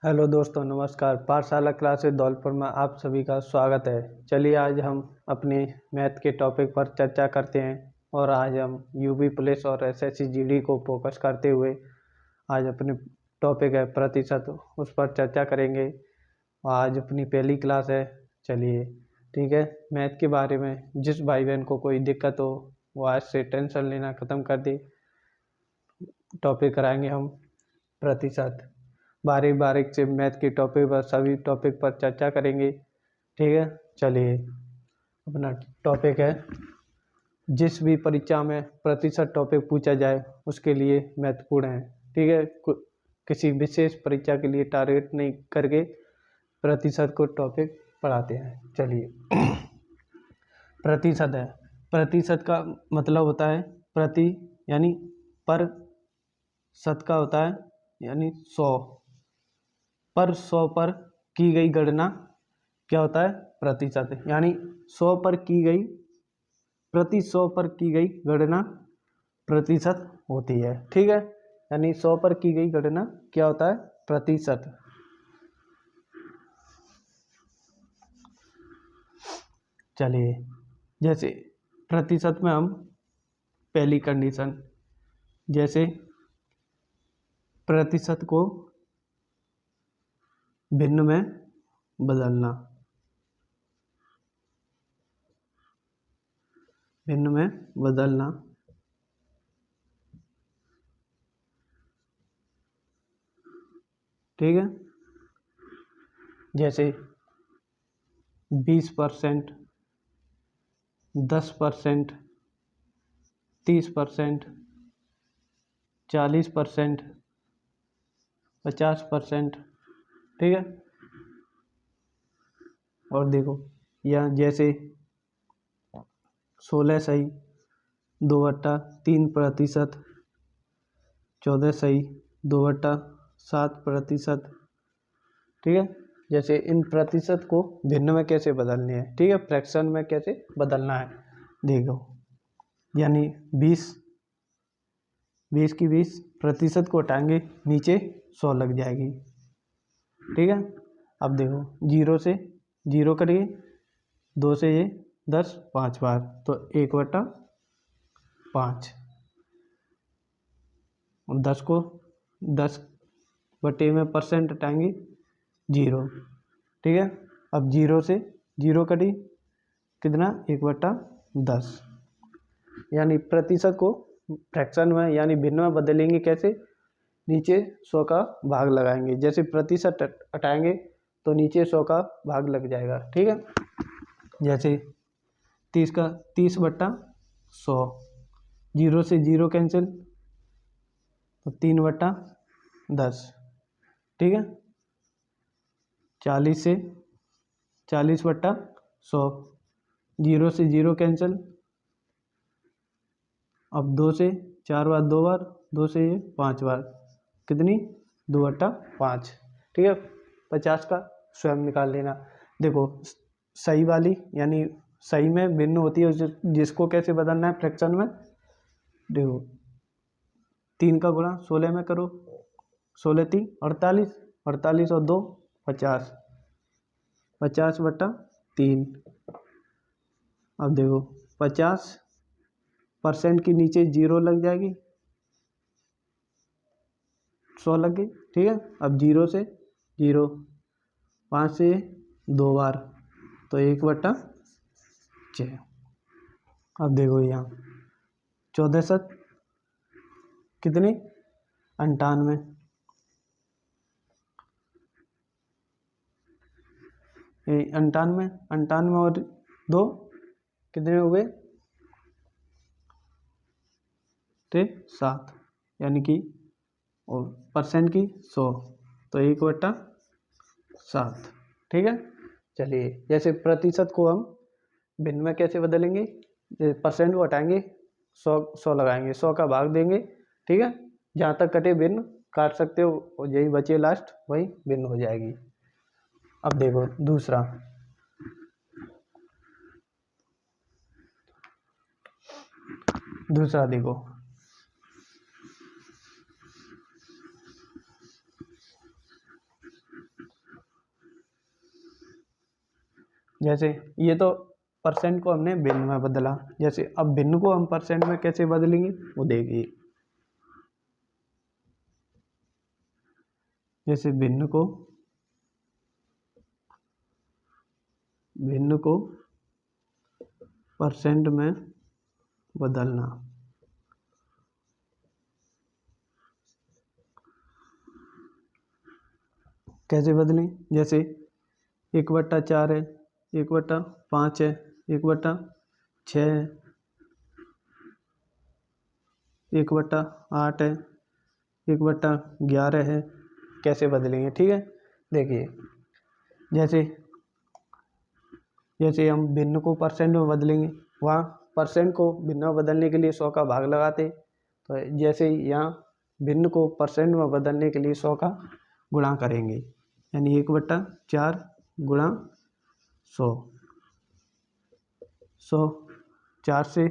Hello दोस्तों, नमस्कार। पाठशाला क्लासेस धौलपुर में आप सभी का स्वागत है। चलिए आज हम अपने मैथ के टॉपिक पर चर्चा करते हैं और आज हम यूपी पुलिस और एसएससी जीडी को फोकस करते हुए आज अपने टॉपिक है प्रतिशत, उस पर चर्चा करेंगे। आज अपनी पहली क्लास है। चलिए ठीक है। मैथ के बारे में जिस भाई बहन को कोई दिक्कत हो वो आज से टेंशन लेना ख़त्म कर दे। टॉपिक कराएंगे हम प्रतिशत। बारीक बारीक से मैथ के टॉपिक पर सभी टॉपिक पर चर्चा करेंगे। ठीक है। चलिए अपना टॉपिक है, जिस भी परीक्षा में प्रतिशत टॉपिक पूछा जाए उसके लिए महत्वपूर्ण है। ठीक है। किसी विशेष परीक्षा के लिए टारगेट नहीं करके प्रतिशत को टॉपिक पढ़ाते हैं। चलिए प्रतिशत है। प्रतिशत का मतलब होता है प्रति यानी पर, शत का होता है यानी 100 पर 100 पर की गई गणना क्या होता है प्रतिशत, यानी 100 पर की गई प्रति 100 पर की गई गणना प्रतिशत होती है। ठीक है। यानी 100 पर की गई गणना क्या होता है प्रतिशत। चलिए जैसे प्रतिशत में हम पहली कंडीशन, जैसे प्रतिशत को भिन्न में बदलना, भिन्न में बदलना। ठीक है। जैसे 20%, 10%, 30%, 40%, 50%। ठीक है। और देखो यह जैसे 16 सही 2/3%, 14 सही 2/7%। ठीक है। जैसे इन प्रतिशत को भिन्न में कैसे बदलने हैं, ठीक है, फ्रैक्शन में कैसे बदलना है देखो। यानी 20 की 20 प्रतिशत को हटाएंगे नीचे 100 लग जाएगी। ठीक है। अब देखो 0 से 0 करिए, 2 से ये 10 5 बार तो 1/5। 10 को 10 बटे में परसेंट हटाएंगे 0। ठीक है। अब 0 से 0 कटी कितना 1/10, यानी प्रतिशत को फ्रैक्शन में यानी भिन्न में बदलेंगे कैसे, नीचे 100 का भाग लगाएंगे। जैसे प्रतिशत हटाएंगे तो नीचे 100 का भाग लग जाएगा। ठीक है। जैसे 30 का 30/100, 0 से 0 कैंसिल तो 3/10। ठीक है। 40 से 40/100, 0 से 0 कैंसिल। अब 2 से 4 बार 2 बार, 2 से ये 5 बार, कितनी 2/5। ठीक है। 50 का स्वयं निकाल लेना। देखो सही वाली यानी सही में भिन्न होती है जिसको कैसे बदलना है फ्रैक्शन में। देखो 3 का गुणा 16 में करो, 16 3 48, 48 और 2 50, 50/3। अब देखो 50% के नीचे 0 लग जाएगी, 100 लग गई। ठीक है। अब 0 से 0, 5 से 2 बार तो 1/6। अब देखो यहाँ 14 कितनी 98, 98, 98 और 2 कितने हो गए 7, यानी कि और परसेंट की 100 तो 1/7। ठीक है। चलिए जैसे प्रतिशत को हम भिन्न में कैसे बदलेंगे, परसेंट को हटाएंगे 100 लगाएंगे, 100 का भाग देंगे। ठीक है। जहाँ तक कटे भिन्न काट सकते हो और यही बचे लास्ट वही भिन्न हो जाएगी। अब देखो दूसरा देखो जैसे ये तो परसेंट को हमने भिन्न में बदला, जैसे अब भिन्न को हम परसेंट में कैसे बदलेंगे वो देखिए। जैसे भिन्न को परसेंट में बदलना, कैसे बदलें? जैसे 1/4 है, 1/5 है, 1/6 है, 1/8 है, 1/11 है, कैसे बदलेंगे? ठीक है, देखिए जैसे हम भिन्न को परसेंट में बदलेंगे, वहाँ परसेंट को भिन्न में बदलने के लिए 100 का भाग लगाते, तो जैसे यहाँ भिन्न को परसेंट में बदलने के लिए 100 का गुणा करेंगे, यानी 1/4 गुणा 100, 4 से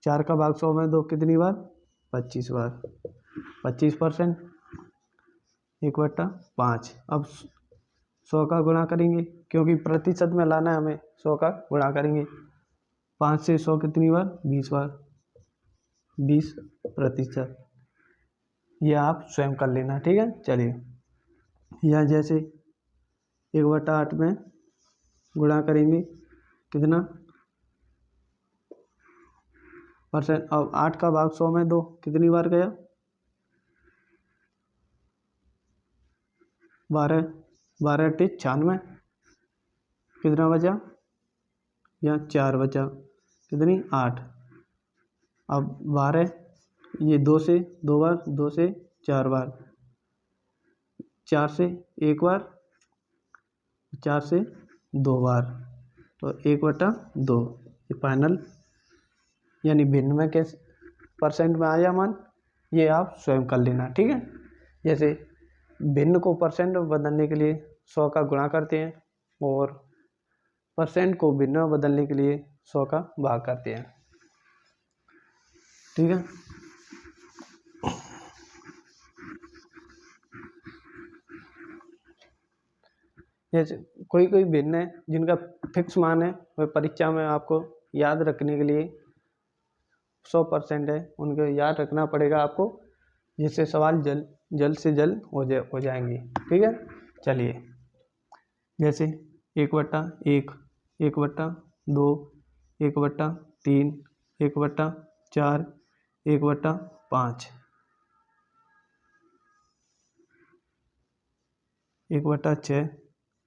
4 का भाग 100 में दो कितनी बार? 25 बार, 25%, 1/5। अब 100 का गुणा करेंगे, क्योंकि प्रतिशत में लाना है हमें, 100 का गुणा करेंगे, 5 से 100 कितनी बार? 20 बार, 20%। यह आप स्वयं कर लेना, ठीक है। चलिए, यह जैसे 1/8 में गुणा करेंगे, कितना परसेंट? अब 8 का भाग 100 में दो कितनी बार गया? 12, 12 × 96, कितना बचा? यहाँ 4 बचा, कितनी? 8। अब 12, ये 2 से 2 बार, 2 से 4 बार, 4 से 1 बार, 4 से 2 बार, तो 1/2 ये फाइनल, यानी भिन्न में कैसे परसेंट में आया मान, ये आप स्वयं कर लेना, ठीक है। जैसे भिन्न को परसेंट में बदलने के लिए 100 का गुणा करते हैं और परसेंट को भिन्न में बदलने के लिए 100 का भाग करते हैं, ठीक है। जैसे कोई भिन्न है जिनका फिक्स मान है, वह परीक्षा में आपको याद रखने के लिए 100% है, उनको याद रखना पड़ेगा आपको, जिससे सवाल जल्द से जल्द हो जाएंगे, ठीक है। चलिए, जैसे 1/1, 1/2, 1/3, 1/4, 1/5, 1/6,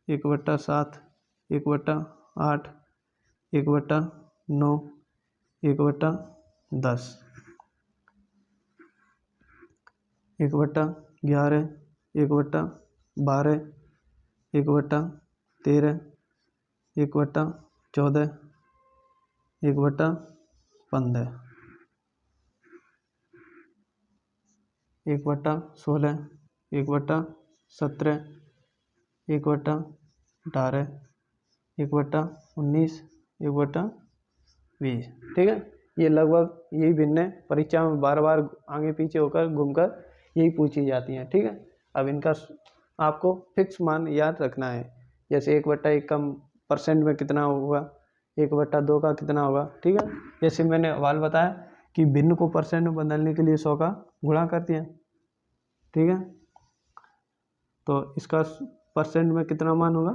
1/7, 1/8, 1/9, 1/10, 1/11, 1/12, 1/13, 1/14, 1/15, 1/16, 1/17, 1/18, 1/19, 1/20, ठीक है। ये लगभग यही भिन्न है, परीक्षा में बार बार आगे पीछे होकर घूमकर यही पूछी जाती हैं, ठीक है। अब इनका आपको फिक्स मान याद रखना है, जैसे 1/1 का परसेंट में कितना होगा, 1/2 का कितना होगा, ठीक है। जैसे मैंने सवाल बताया कि भिन्न को परसेंट में बदलने के लिए 100 का गुणा करते हैं, ठीक है। तो इसका परसेंट में कितना मान होगा?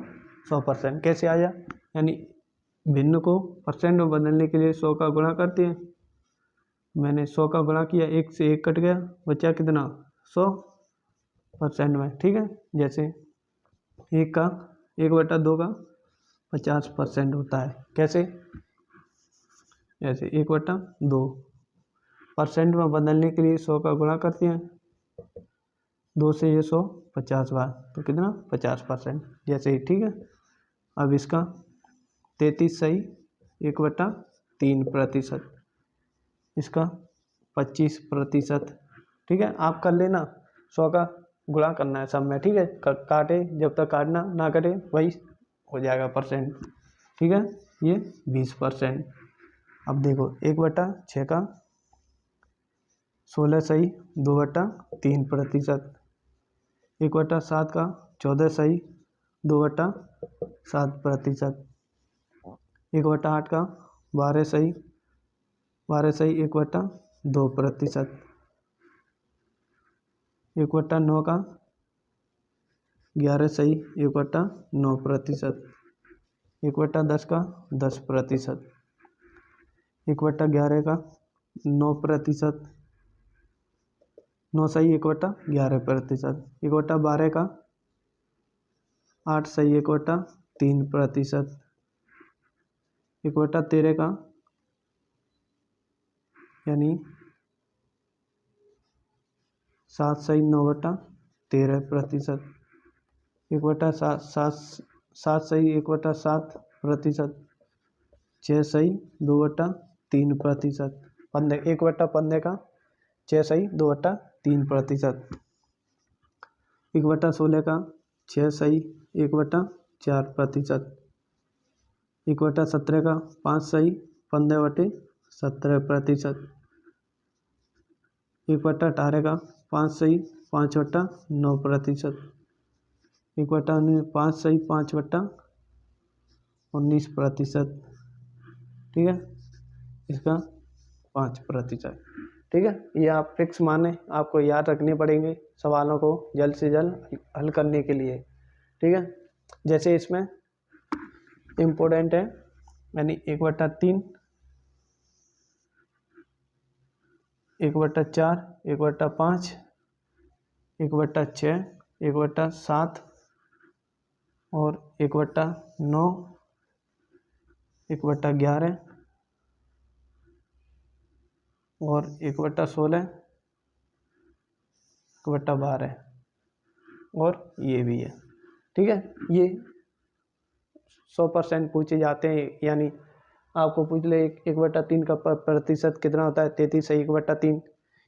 100%। कैसे आया? यानी भिन्न को परसेंट में बदलने के लिए 100 का गुणा करते हैं, मैंने 100 का गुणा किया, 1 से 1 कट गया, बचा कितना? 100% में, ठीक है। जैसे 1/2 का 50% होता है, कैसे? जैसे 1/2 परसेंट में बदलने के लिए 100 का गुणा करते हैं, 2 से ये 100 50 बार, तो कितना? 50%, जैसे ही, ठीक है। अब इसका 33 सही 1/3%, इसका 25%, ठीक है। आप कर लेना, 100 का गुणा करना है सब में, ठीक है। काटे जब तक काटना ना कटे वही हो जाएगा परसेंट, ठीक है। ये 20%। अब देखो 1/6 का 16 सही 2/3%, 1/7 का 14 सही 2/7%। 1/8 का 12 सही 1/2%। 1/9 का 11 सही 1/9%। 1/10 का 10%। 1/11 का 9%। 9 सही 1/11%। 1/12 का 8 सही 1/3%। 1/13 का यानी 7 सही 9/13%। 7 सही 1/7%। 6 सही 2/3%। 1/15 का 6 सही 2/3%। 1/16 का 6 सही 1/4%। 1/17 का 5 सही 15/17%। 1/18 का 5 सही 5/9%। 1/19 5 सही 5/19%। ठीक है, इसका 5%। ठीक है, ये आप फिक्स माने आपको याद रखने पड़ेंगे सवालों को जल्द से जल्द हल करने के लिए। ठीक है, जैसे इसमें इम्पोर्टेंट है यानी 1/3, 1/4, 1/5, 1/6, 1/7 और 1/9, 1/11 और 1/16, 1/12 और ये भी है। ठीक है, ये 100% पूछे जाते हैं। यानी आपको पूछ ले 1/3 का प्रतिशत कितना होता है, 33 सही 1/3,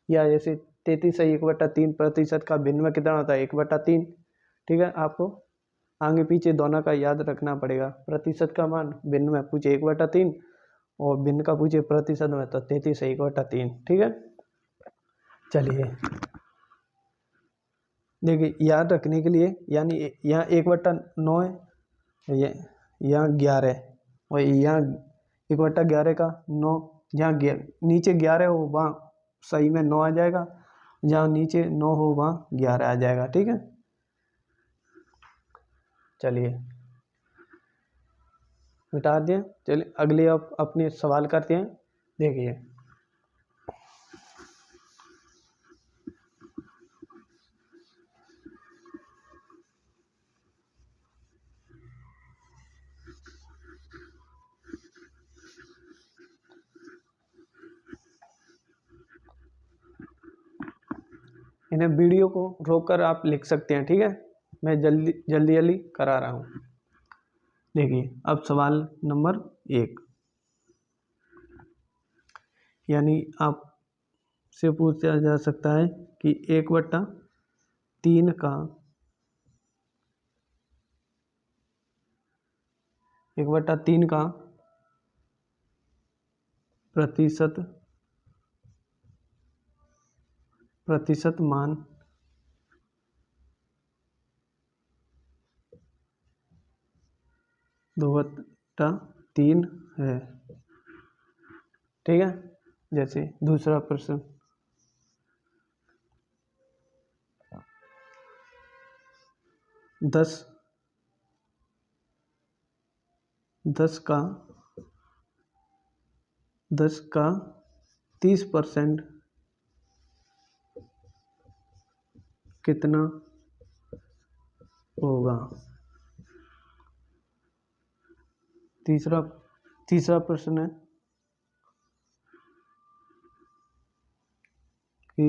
या जैसे 33 सही 1/3% का भिन्न में कितना होता है 1/3। ठीक है, आपको आगे पीछे दोनों का याद रखना पड़ेगा। प्रतिशत का मान भिन्न में पूछे 1/3 और भिन्न का पूछे प्रतिशत में तो 33 सही 1/3। ठीक है, चलिए देखिए याद रखने के लिए, यानी यहाँ 1/9 है, यहाँ 11 और यहाँ 1/11 का 9, जहाँ नीचे 11 हो वहाँ सही में 9 आ जाएगा, जहाँ नीचे 9 हो वहाँ 11 आ जाएगा। ठीक है, चलिए मिटा दिए। चलिए अगले आप अपने सवाल करते हैं। देखिए इन्हें वीडियो को रोककर आप लिख सकते हैं। ठीक है, मैं जल्दी जल्दी करा रहा हूँ। देखिए अब सवाल नंबर 1, यानी आप से पूछा जा सकता है कि 1/3 का 1/3 का प्रतिशत मान 2/3 है। ठीक है, जैसे दूसरा प्रश्न 10 का 30% कितना होगा। तीसरा प्रश्न है कि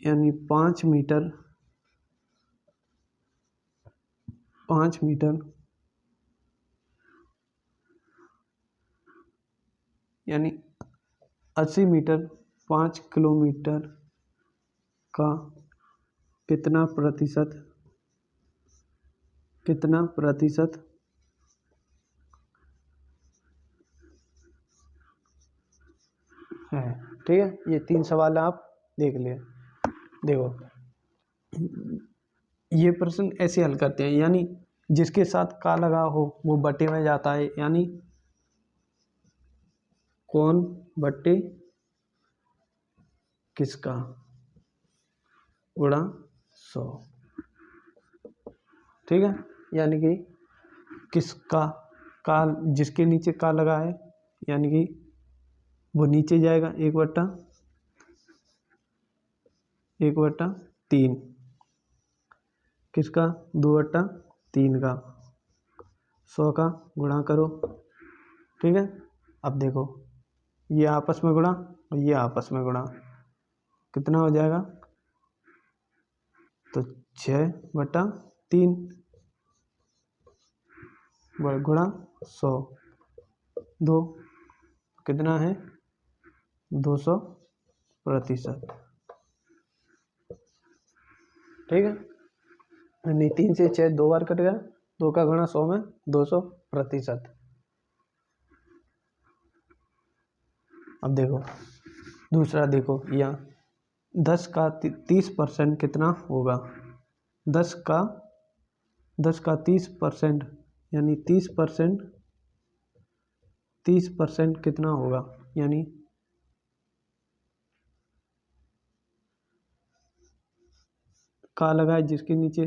यानी 5 मीटर यानी 80 मीटर 5 किलोमीटर का कितना प्रतिशत है। ठीक है, ये 3 सवाल आप देख लिए। देखो ये प्रश्न ऐसे हल करते हैं, यानी जिसके साथ का लगा हो वो बटे में जाता है, यानी कौन बटे किसका गुणा 100। ठीक है, यानी कि किसका का, जिसके नीचे का लगा है यानी कि वो नीचे जाएगा 1/3, किसका 2/3 का, 100 का गुणा करो। ठीक है, अब देखो ये आपस में गुणा और ये आपस में गुणा, कितना हो जाएगा, तो 6/3 गुणा 100, 2 कितना है 200%। ठीक है, यानी 3 से 6 2 बार कट गया, 2 का गुणा 100 में 200%। अब देखो दूसरा, देखो यहाँ 10 का 30% कितना होगा, 10 का 30% यानी 30% कितना होगा, यानी का लगाए जिसके नीचे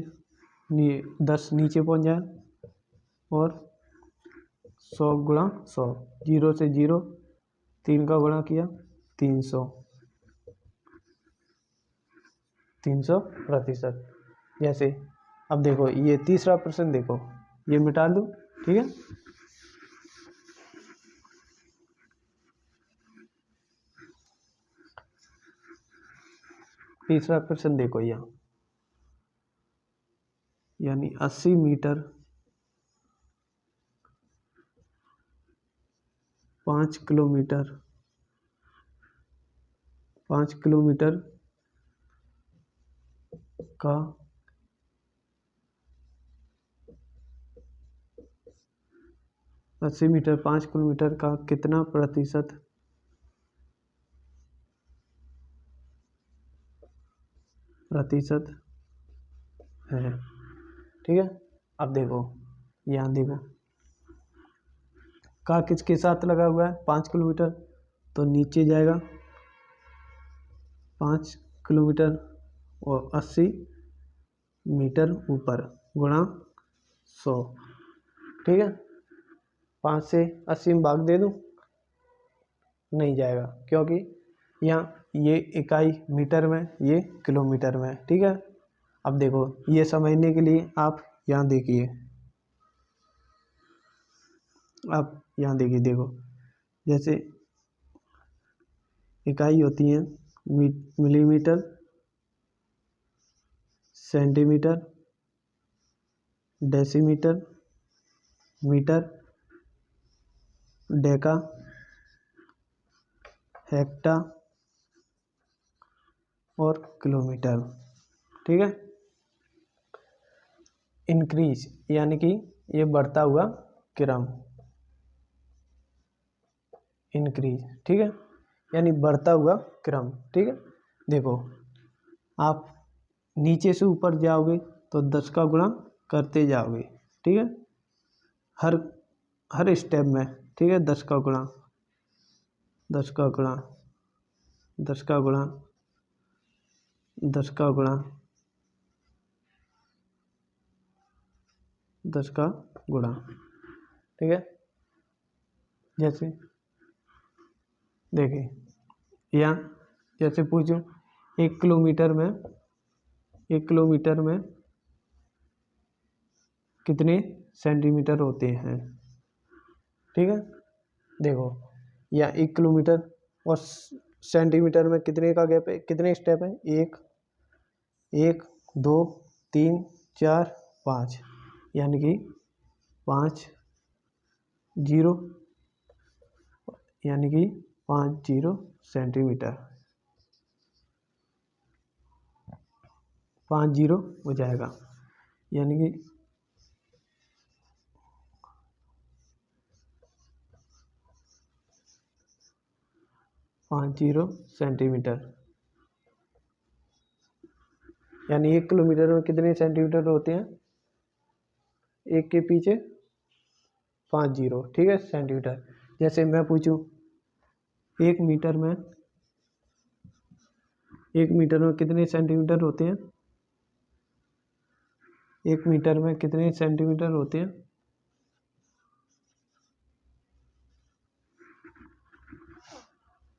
10 नीचे पहुंच जाए, और 100 गुणा 100, 0 से 0, 3 का गुणा किया 300%। जैसे अब देखो ये तीसरा प्रश्न, देखो ये मिटा दूं। ठीक है, तीसरा प्रश्न देखो यहाँ, यानी 80 मीटर 5 किलोमीटर 5 किलोमीटर का 80 मीटर 5 किलोमीटर का कितना प्रतिशत है। ठीक है, अब देखो यहाँ देखो का किसके साथ लगा हुआ है 5 किलोमीटर, तो नीचे जाएगा 5 किलोमीटर और 80 मीटर ऊपर गुणा 100। ठीक है, 5 से 80 में भाग दे दूं, नहीं जाएगा, क्योंकि यहाँ ये इकाई मीटर में, ये किलोमीटर में। ठीक है, अब देखो ये समझने के लिए आप यहाँ देखिए, आप यहाँ देखिए, देखो जैसे इकाई होती है millimetre, centimetre, decimetre, metre, deca, hecto और किलोमीटर। ठीक है, इंक्रीज यानी कि ये बढ़ता हुआ क्रम, इंक्रीज। ठीक है, यानी बढ़ता हुआ क्रम। ठीक है, देखो आप नीचे से ऊपर जाओगे तो 10 का गुणा करते जाओगे। ठीक है, हर हर स्टेप में। ठीक है, 10 का गुणा 10 का गुणा 10 का गुणा 10 का गुणा 10 का गुणा। ठीक है, जैसे देखिए यहाँ जैसे पूछो 1 किलोमीटर में 1 किलोमीटर में कितने सेंटीमीटर होते हैं। ठीक है, देखो यहाँ 1 किलोमीटर और सेंटीमीटर में कितने का गैप है, कितने स्टेप है, 1 1 2 3 4 5, यानी कि 5 0, यानी कि 50 सेंटीमीटर, 50 हो जाएगा, यानी कि 50 सेंटीमीटर, यानी 1 किलोमीटर में कितने सेंटीमीटर होते हैं, 1 के पीछे 5 जीरो, ठीक है, सेंटीमीटर। जैसे मैं पूछूं 1 मीटर में कितने सेंटीमीटर होते हैं, 1 मीटर में कितने सेंटीमीटर होते हैं,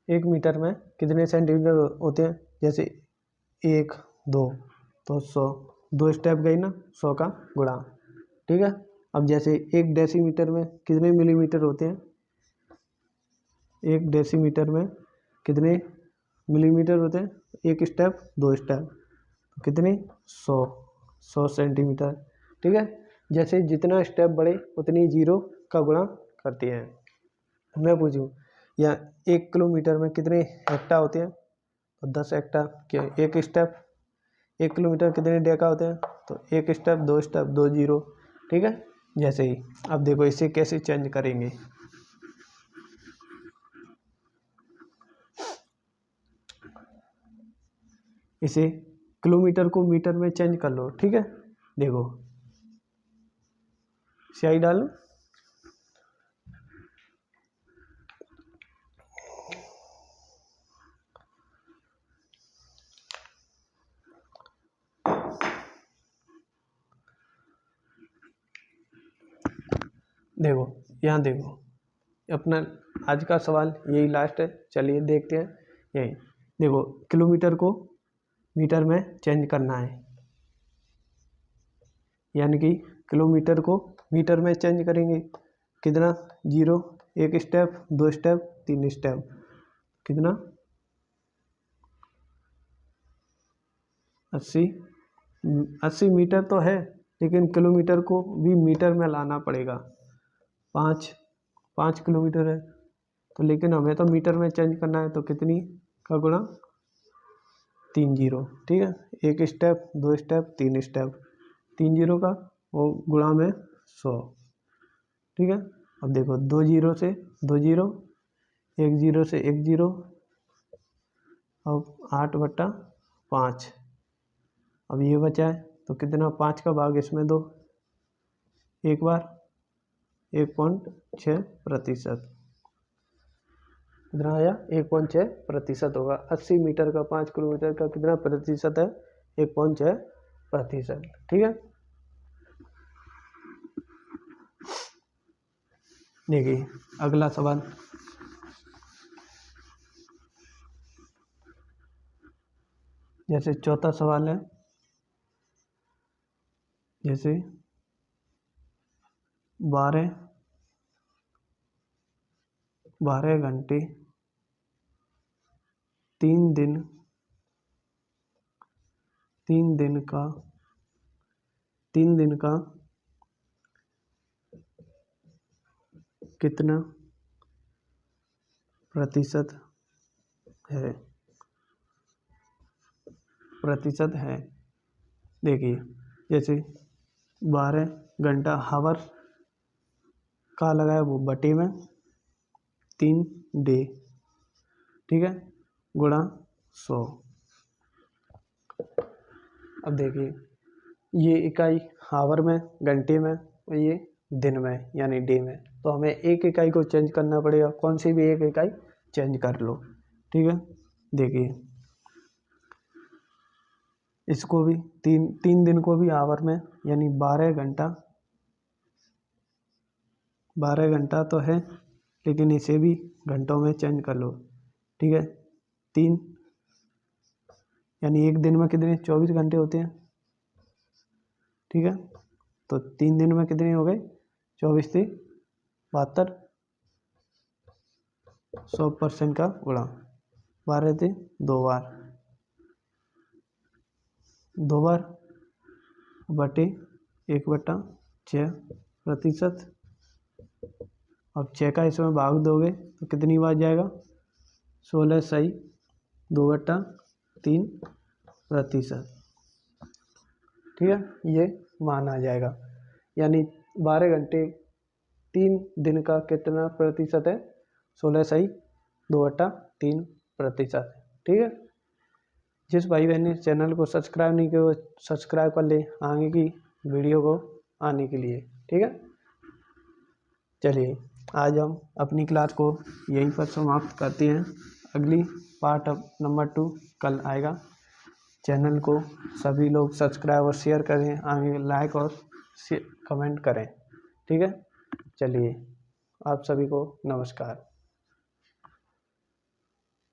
1 मीटर में कितने सेंटीमीटर होते हैं। जैसे 1 2 तो 100, 2 स्टेप गई ना, 100 का गुणा, ठीक है। अब जैसे 1 डेसीमीटर में कितने मिलीमीटर होते हैं, 1 डेसीमीटर में कितने मिलीमीटर होते हैं, 1 स्टेप 2 स्टेप कितने 100 सेंटीमीटर, ठीक है। जैसे जितना स्टेप बढ़े उतनी जीरो का गुणा करती है। मैं पूछूं या 1 किलोमीटर में कितने हेक्टा होते हैं, तो 10 हेक्टा क्या, 1 स्टेप, 1 किलोमीटर कितने डेका होते हैं, तो 1 स्टेप 2 स्टेप 2 जीरो, ठीक है। जैसे ही अब देखो इसे कैसे चेंज करेंगे, इसे किलोमीटर को मीटर में चेंज कर लो, ठीक है। देखो स्याही डालो, देखो यहाँ देखो, अपना आज का सवाल यही लास्ट है, चलिए देखते हैं। यही देखो, किलोमीटर को मीटर में चेंज करना है, यानी कि किलोमीटर को मीटर में चेंज करेंगे, कितना जीरो, 1 स्टेप 2 स्टेप 3 स्टेप, कितना 80 मीटर तो है, लेकिन किलोमीटर को भी मीटर में लाना पड़ेगा। 5 किलोमीटर है तो, लेकिन हमें तो मीटर में चेंज करना है, तो कितनी का गुणा 3 जीरो, ठीक है। 1 स्टेप 2 स्टेप 3 स्टेप, 3 जीरो का वो गुणा में 100, ठीक है। अब देखो 2 जीरो से 2 जीरो, 1 जीरो से 1 जीरो, अब 8/5, अब ये बचा है तो कितना, 5 का भाग इसमें दो, एक बार 1.6%, कितना आया 1.6% होगा। 80 मीटर का 5 किलोमीटर का कितना प्रतिशत है, 1.6%, ठीक है। देखिए अगला सवाल, जैसे चौथा सवाल है, जैसे 12 घंटे 3 दिन का कितना प्रतिशत है। देखिए जैसे 12 घंटा हावर का लगा है वो बटे में 3 डे, ठीक है, गुणा 100। अब देखिए ये इकाई हावर में, घंटे में, और ये दिन में यानी डे में, तो हमें एक इकाई को चेंज करना पड़ेगा, कौन सी भी एक इकाई चेंज कर लो, ठीक है। देखिए इसको भी तीन दिन को भी आवर में, यानी 12 घंटा तो है, लेकिन इसे भी घंटों में चेंज कर लो, ठीक है। 3 यानी एक दिन में कितने 24 घंटे होते हैं, ठीक है। तो 3 दिन में कितने हो गए, 24 से 72, 100% का गुणा, 12 से 2 बार बटे 1/6%। अब 6 का इसमें भाग दोगे तो कितनी बार जाएगा, 16 सही 2/3%, ठीक है, ये मान आ जाएगा। यानी 12 घंटे 3 दिन का कितना प्रतिशत है, 16 सही 2/3%, ठीक है। जिस भाई बहन ने चैनल को सब्सक्राइब नहीं किया वो सब्सक्राइब कर ले आगे की वीडियो को आने के लिए। ठीक है, चलिए आज हम अपनी क्लास को यहीं पर समाप्त करते हैं। अगली पार्ट नंबर 2 कल आएगा। चैनल को सभी लोग सब्सक्राइब और शेयर करें, आगे लाइक और कमेंट करें। ठीक है, चलिए आप सभी को नमस्कार।